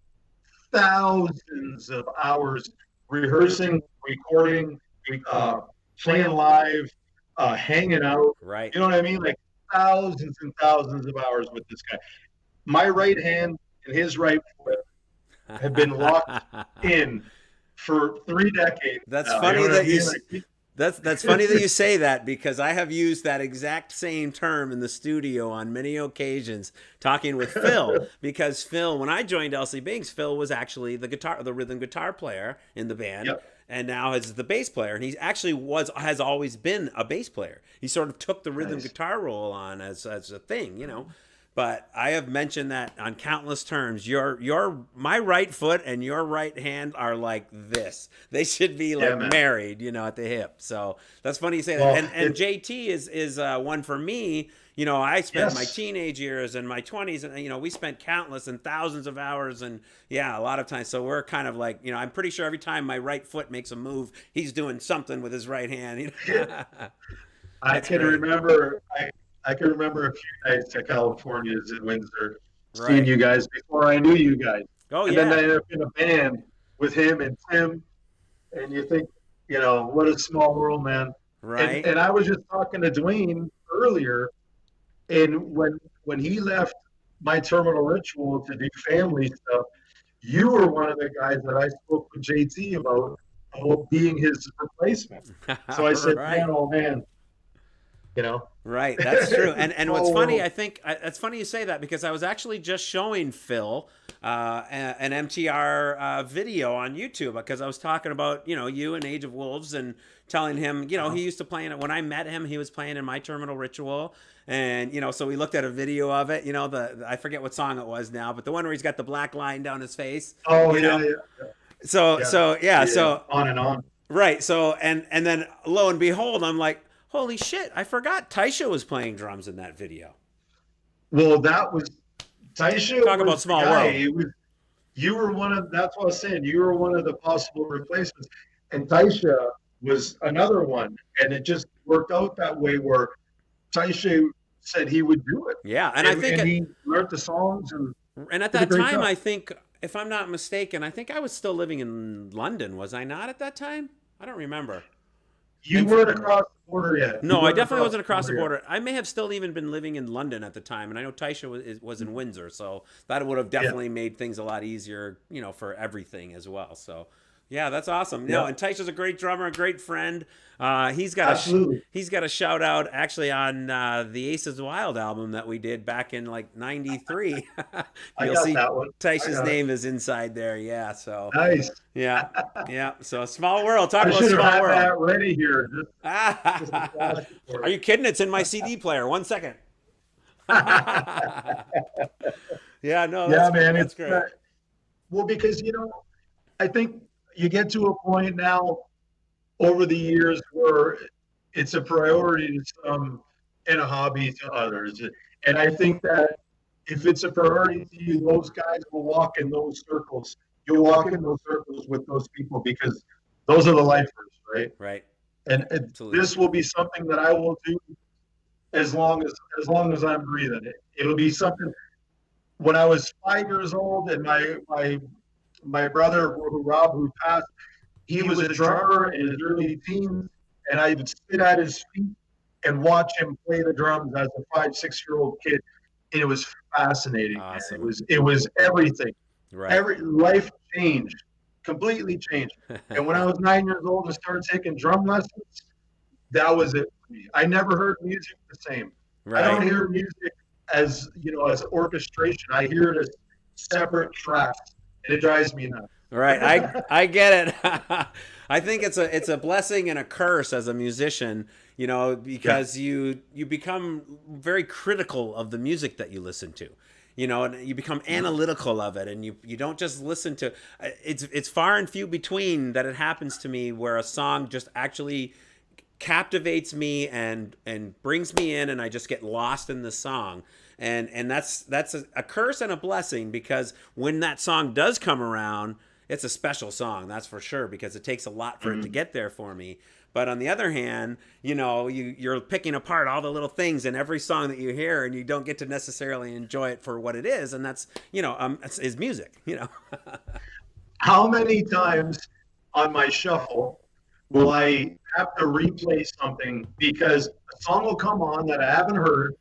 thousands of hours rehearsing, recording, playing live, hanging out. Right. You know what I mean? Like thousands and thousands of hours with this guy. My right hand and his right foot have been locked in for 3 decades. That's now. funny You know what that I mean? you. Like, That's funny that you say that, because I have used that exact same term in the studio on many occasions talking with Phil, because Phil, when I joined LC Binks, Phil was actually the rhythm guitar player in the band. Yep. And now is the bass player, and he actually has always been a bass player. He sort of took the rhythm Nice. guitar role on as a thing, But I have mentioned that on countless terms. My right foot and your right hand are like this. They should be like man. married, at the hip. So that's funny you say Well, that. And JT is one for me. I spent Yes. my teenage years and my 20s, and we spent countless and thousands of hours, and a lot of times. So we're kind of like, I'm pretty sure every time my right foot makes a move, he's doing something with his right hand. I can great. remember. I can remember a few nights at California's in Windsor, Right. seeing you guys before I knew you guys. Oh, And yeah. then I ended up in a band with him and Tim, and you think, what a small world, man. Right. And I was just talking to Dwayne earlier, and when he left My Terminal Ritual to do family stuff, you were one of the guys that I spoke with JT about being his replacement. So I said, Right. man, oh man, Right, that's true. And what's Oh. funny, I think it's funny you say that, because I was actually just showing Phil an MTR video on YouTube, because I was talking about you and Age of Wolves, and telling him he used to play in it. When I met him, he was playing in My Terminal Ritual, and so we looked at a video of it. I forget what song it was now, but the one where he's got the black line down his face. Oh, you yeah, know? yeah. So On and on. right. So and then lo and behold, I'm like, holy shit! I forgot Taisha was playing drums in that video. Well, that was Taisha. Talk was about the small guy. world. You were one of. That's what I was saying. You were one of the possible replacements, and Taisha was another one. And it just worked out that way, where Taisha said he would do it. Yeah, and I think he learned the songs and at did a that great time, job. I think, if I'm not mistaken, I think I was still living in London. Was I not at that time? I don't remember. You weren't across the border yet. No, You I weren't definitely wasn't across the yet. border. I may have still even been living in London at the time, and I know Taisha was in Windsor, so that would have definitely made things a lot easier, for everything as well. So, yeah, that's awesome. No, Yeah. and Taisha's a great drummer, a great friend. He's got a shout out actually on the Aces Wild album that we did back in like '93. I You'll got see that one. I Taisha's got it. name is inside there. Yeah, so Nice. yeah. So small world. Talk I about should have small had world. that ready here. Just to flash it for Are you kidding? It's in my CD player. 1 second. Yeah, no, Yeah, that's, man. that's It's great. well, because I think you get to a point now over the years where it's a priority to some and a hobby to others, and I think that if it's a priority to you, those guys will walk in those circles. you'll walk in those circles with those people because those are the lifers, right? Right. And Absolutely. this will be something that I will do as long as I'm breathing. It'll be something. When I was 5 years old, and my brother Rob, who passed, he was a drummer in his early teens, and I would sit at his feet and watch him play the drums as a 5, 6-year-old kid, and it was fascinating. Awesome. It was everything. Right. Every life changed, completely changed. And when I was 9 years old and started taking drum lessons, that was it for me. I never heard music the same. Right. I don't hear music as as orchestration. I hear it as separate tracks, and it drives me nuts. Right. I get it. I think it's a blessing and a curse as a musician, because you become very critical of the music that you listen to. And you become analytical of it, and you don't just listen to it's far and few between that it happens to me where a song just actually captivates me and brings me in, and I just get lost in the song. And that's a curse and a blessing, because when that song does come around, it's a special song, that's for sure, because it takes a lot for it to get there for me. But on the other hand, you're picking apart all the little things in every song that you hear, and you don't get to necessarily enjoy it for what it is, and that's is music. How many times on my shuffle will I have to replay something because a song will come on that I haven't heard,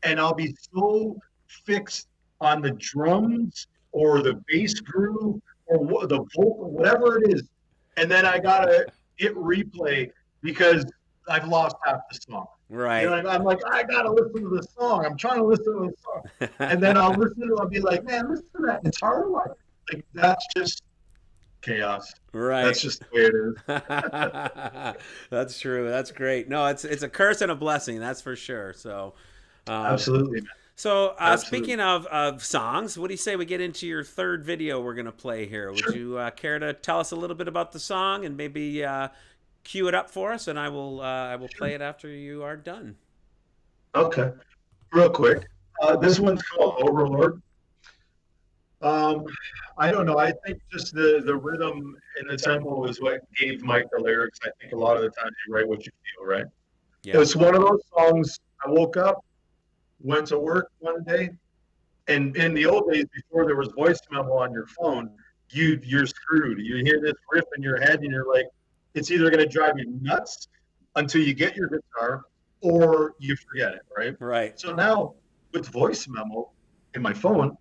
and I'll be so fixed on the drums or the bass groove or the vocal, whatever it is, and then I gotta hit replay because I've lost half the song. Right. I'm like, I gotta listen to the song. I'm trying to listen to the song, and then I'll be like, man, listen to that guitar line. Like, that's just chaos. Right. That's just the way it is. That's true. That's great. No, it's a curse and a blessing. That's for sure. So, Absolutely, man. So, Absolutely. Speaking of songs, what do you say we get into your third video we're going to play here? Sure. Would you care to tell us a little bit about the song and maybe cue it up for us, and I will play it after you are done. Okay, real quick. This one's called Overlord. I don't know. I think just the rhythm and the tempo is what gave Mike the lyrics. I think a lot of the times you write what you feel, right? Yeah. It's one of those songs. I woke up, went to work one day, and in the old days, before there was voice memo on your phone, you're screwed. You hear this riff in your head, and you're like, it's either going to drive you nuts until you get your guitar, or you forget it, right? Right. So now with voice memo in my phone,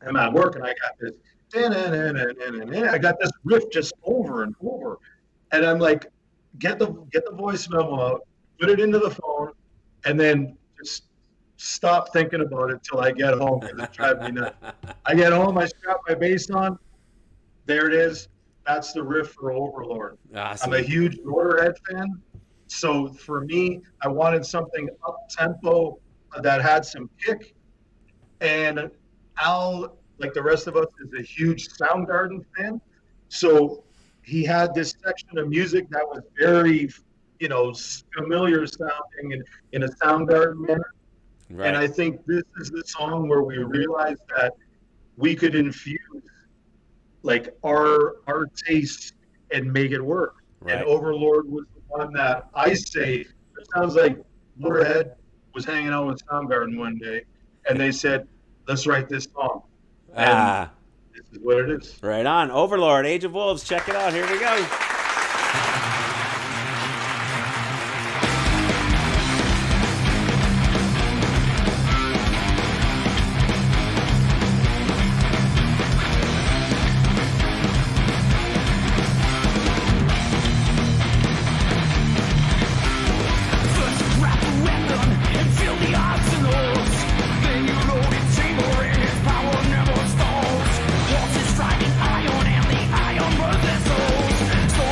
I'm at work and I got this, I got this riff just over and over, and I'm like, get the voice memo out, put it into the phone, and then just stop thinking about it till I get home because it's driving me nuts. I get home, I strap my bass on, there it is. That's the riff for Overlord. Awesome. I'm a huge Motorhead fan, so for me, I wanted something up-tempo that had some kick. And Al, like the rest of us, is a huge Soundgarden fan. So he had this section of music that was very, familiar sounding and in a Soundgarden manner. Right. And I think this is the song where we realized that we could infuse like our tastes and make it work. Right. And Overlord was the one that I say, it sounds like Motorhead was hanging out with Soundgarden one day, and they said, let's write this song. And this is what it is. Right on. Overlord, Age of Wolves. Check it out. Here we go. Horses driving iron and the iron possessors.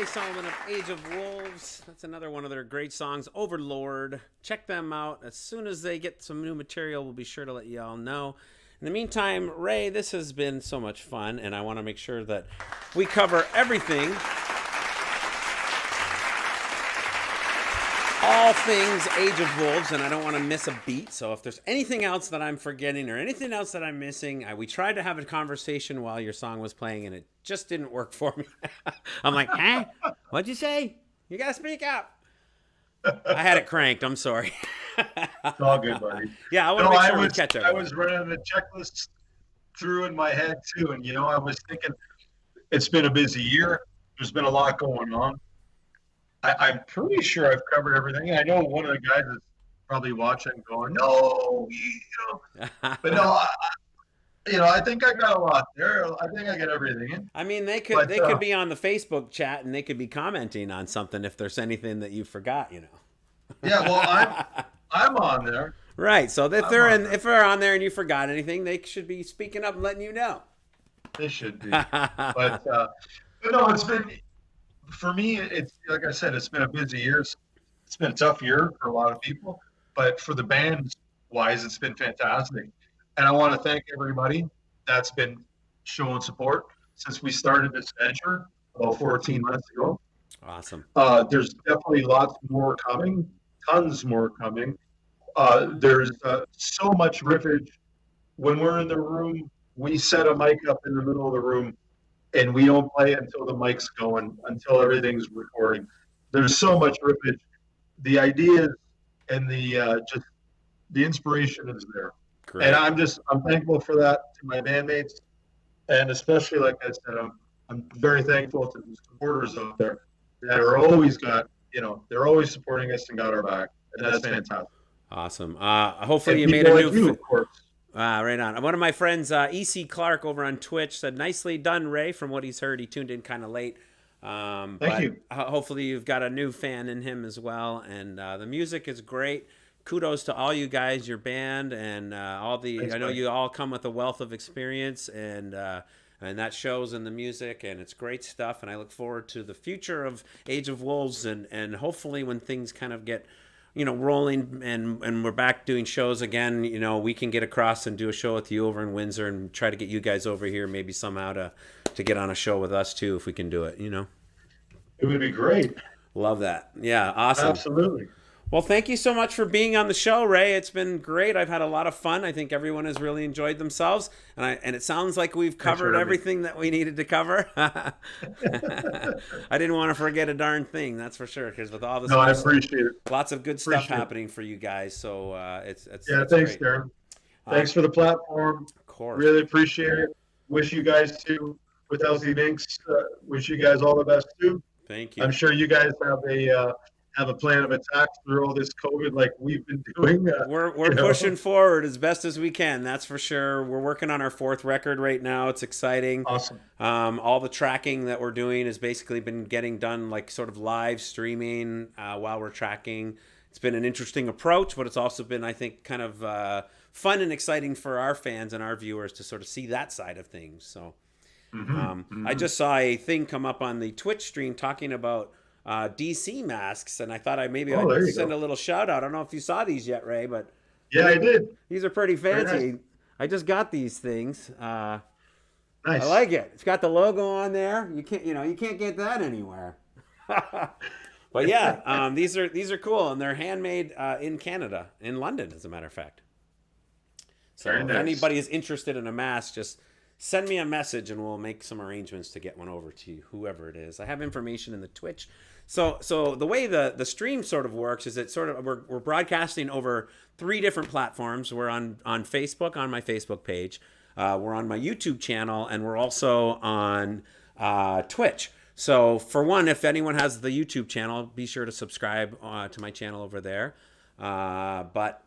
Ray Solomon of Age of Wolves. That's another one of their great songs, Overlord. Check them out. As soon as they get some new material, we'll be sure to let you all know. In the meantime, Ray, this has been so much fun, and I want to make sure that we cover everything. All things Age of Wolves, and I don't want to miss a beat. So if there's anything else that I'm forgetting or anything else that I'm missing, we tried to have a conversation while your song was playing, and it just didn't work for me. I'm like, huh? What'd you say? You got to speak up. I had it cranked. I'm sorry. It's all good, buddy. Yeah, I want to make sure we catch up. I was running the checklist through in my head, too. And, I was thinking it's been a busy year. There's been a lot going on. I'm pretty sure I've covered everything. I know one of the guys is probably watching going, no, but no, I think I got a lot there. I think I got everything in. I mean, they could be on the Facebook chat and they could be commenting on something if there's anything that you forgot, Yeah, well, I'm on there. Right. So if they're on there and you forgot anything, they should be speaking up and letting you know. They should be. But no, it's been. For me, it's like I said, it's been a busy year. It's been a tough year for a lot of people, but for the band wise, it's been fantastic. And I want to thank everybody that's been showing support since we started this venture about 14 months ago. Awesome. There's definitely lots more coming, tons more coming. There's so much riffage. When we're in the room, we set a mic up in the middle of the room. And we don't play until the mic's going, until everything's recording. There's so much riffage. The ideas and the inspiration is there. Great. And I'm thankful for that to my bandmates, and especially, like I said, I'm very thankful to the supporters out there that are always they're always supporting us and got our back, and that's fantastic. Awesome. Hopefully and you made a new. Like you, of course. Right on. One of my friends, E.C. Clark over on Twitch, said, nicely done, Ray, from what he's heard. He tuned in kind of late. Thank you. Hopefully you've got a new fan in him as well. And the music is great. Kudos to all you guys, your band, and Thanks, I know you all come with a wealth of experience, and that shows in the music, and it's great stuff. And I look forward to the future of Age of Wolves, and hopefully when things kind of get rolling and we're back doing shows again, we can get across and do a show with you over in Windsor and try to get you guys over here maybe somehow to get on a show with us too, if we can do it, It would be great. Love that. Yeah. Awesome. Absolutely. Well, thank you so much for being on the show, Ray. It's been great. I've had a lot of fun. I think everyone has really enjoyed themselves. And it sounds like we've covered everything that we needed to cover. I didn't want to forget a darn thing, that's for sure. Because with all this, I appreciate it. Lots of good stuff happening for you guys. So it's thanks, great. Darren. Thanks for the platform. Of course. Really appreciate it. Wish you guys too, with LZ Binks, wish you guys all the best too. Thank you. I'm sure you guys have a plan of attack through all this COVID like we've been doing. We're pushing forward as best as we can. That's for sure. We're working on our 4th record right now. It's exciting. Awesome. All the tracking that we're doing has basically been getting done like sort of live streaming while we're tracking. It's been an interesting approach, but it's also been, I think, kind of fun and exciting for our fans and our viewers to sort of see that side of things. So I just saw a thing come up on the Twitch stream talking about DC masks, and I thought I'd send a little shout out. I don't know if you saw these yet, Ray, but yeah, I did. These are pretty fancy. Nice. I just got these things. Nice. I like it. It's got the logo on there. You can't get that anywhere. But yeah, these are cool, and they're handmade in Canada, in London, as a matter of fact. So if anybody is interested in a mask, just send me a message and we'll make some arrangements to get one over to you, whoever it is. I have information in the Twitch. So the way the stream sort of works is we're broadcasting over 3 different platforms. We're on Facebook, on my Facebook page. We're on my YouTube channel, and we're also on Twitch. So for one, if anyone has the YouTube channel, be sure to subscribe to my channel over there. But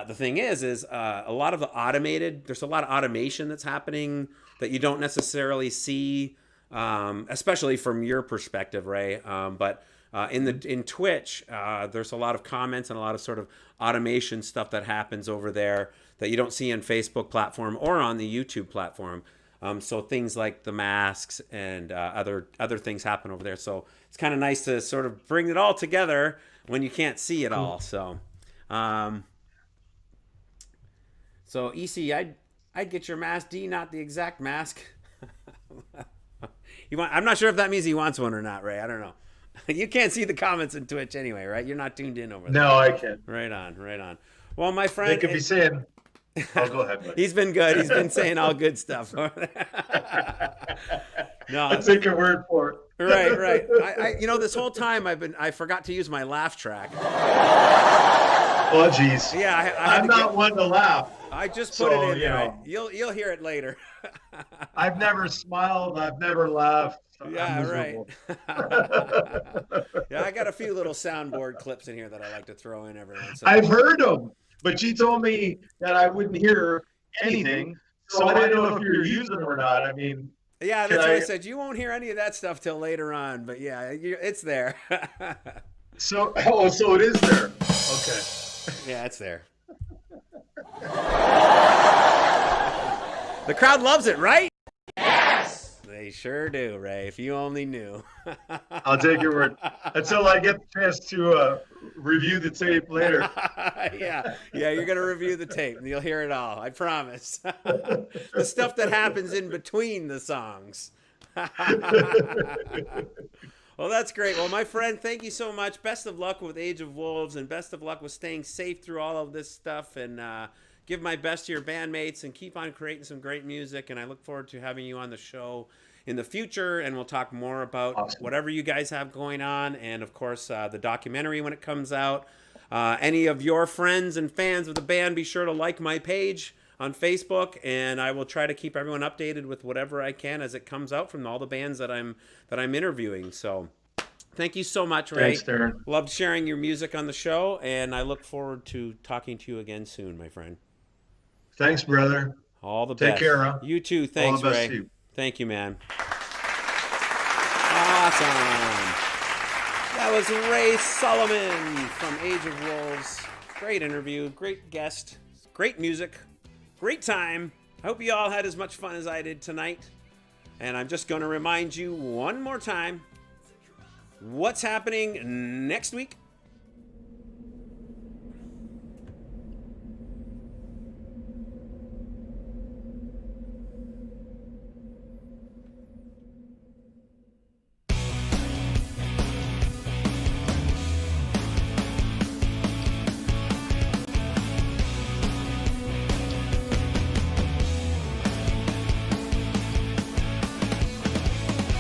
the thing is a lot of there's a lot of automation that's happening that you don't necessarily see, especially from your perspective, Ray. But in Twitch, there's a lot of comments and a lot of sort of automation stuff that happens over there that you don't see on Facebook platform or on the YouTube platform. So things like the masks and other things happen over there. So it's kind of nice to sort of bring it all together when you can't see it all. So, so EC, I'd get your mask. D, not the exact mask. I'm not sure if that means he wants one or not, Ray. I don't know. You can't see the comments in Twitch anyway, right? You're not tuned in over there. No, I can't. Right on, right on. Well, my friend, They could be saying, "Oh, go ahead." Buddy. he's been good. He's been saying all good stuff. No, I take your word for it. right, right. This whole time I forgot to use my laugh track. Oh, geez. Yeah, I'm not one to laugh. I just put it in you there. know. You'll hear it later. I've never smiled. I've never laughed. I'm Yeah, right. miserable. Yeah, I got a few little soundboard clips in here that I like to throw in every once in a I've while. heard them, but you told me that I wouldn't hear anything, so I didn't know if you were using them or not. I mean, Yeah, that's Can what I I- said. You won't hear any of that stuff till later on, but yeah, it's there. so it is there. Okay. Yeah, it's there. The crowd loves it, right? Yes! They sure do, Ray. If you only knew. I'll take your word. Until I get the chance to review the tape later. Yeah, you're going to review the tape and you'll hear it all. I promise. The stuff that happens in between the songs. Well, that's great. Well, my friend, thank you so much. Best of luck with Age of Wolves and best of luck with staying safe through all of this stuff, and give my best to your bandmates and keep on creating some great music. And I look forward to having you on the show in the future, and we'll talk more about Awesome. whatever you guys have going on, and of course the documentary when it comes out. Any of your friends and fans of the band, be sure to like my page on Facebook, and I will try to keep everyone updated with whatever I can as it comes out from all the bands that I'm interviewing. So thank you so much, Ray. Thanks, Darren. Loved sharing your music on the show, and I look forward to talking to you again soon, my friend. Thanks, brother. All the Take best. care, huh? You too. Thanks, All the best Ray. to you. Thank you, man. Awesome. That was Ray Solomon from Age of Wolves. Great interview, great guest, great music, great time. I hope you all had as much fun as I did tonight. And I'm just going to remind you one more time what's happening next week.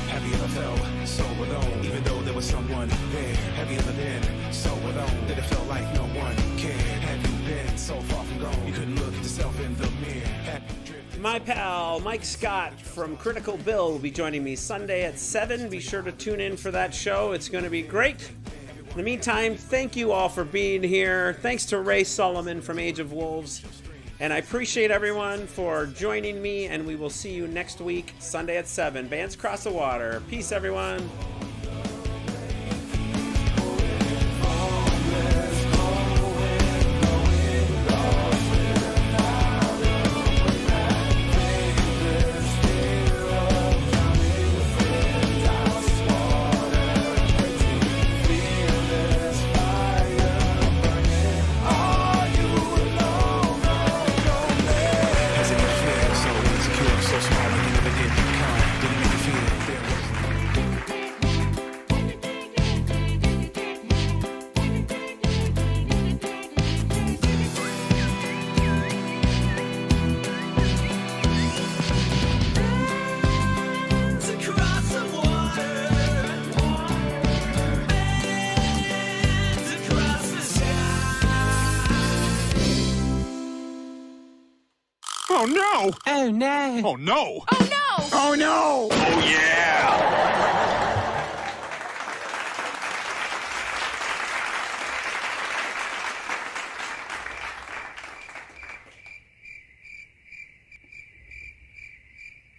Have you ever felt so alone, even though there was someone there? Have you ever been so alone that it felt like no one cared? Have you been so far from gone you couldn't look at yourself in the mirror? Have you drifted? My pal Mike Scott from Critical Bill will be joining me Sunday at 7. Be sure to tune in for that show. It's going to be great. In the meantime, thank you all for being here. Thanks to Ray Solomon from Age of Wolves. And I appreciate everyone for joining me, and we will see you next week, Sunday at 7. Bands Across the Water. Peace, everyone. Has it ever felt so insecure, so small when you never did come? Did it make you feel there was Across the water, and across the sky. Oh no! Oh no! Oh no! Oh no! Oh no! Oh yeah!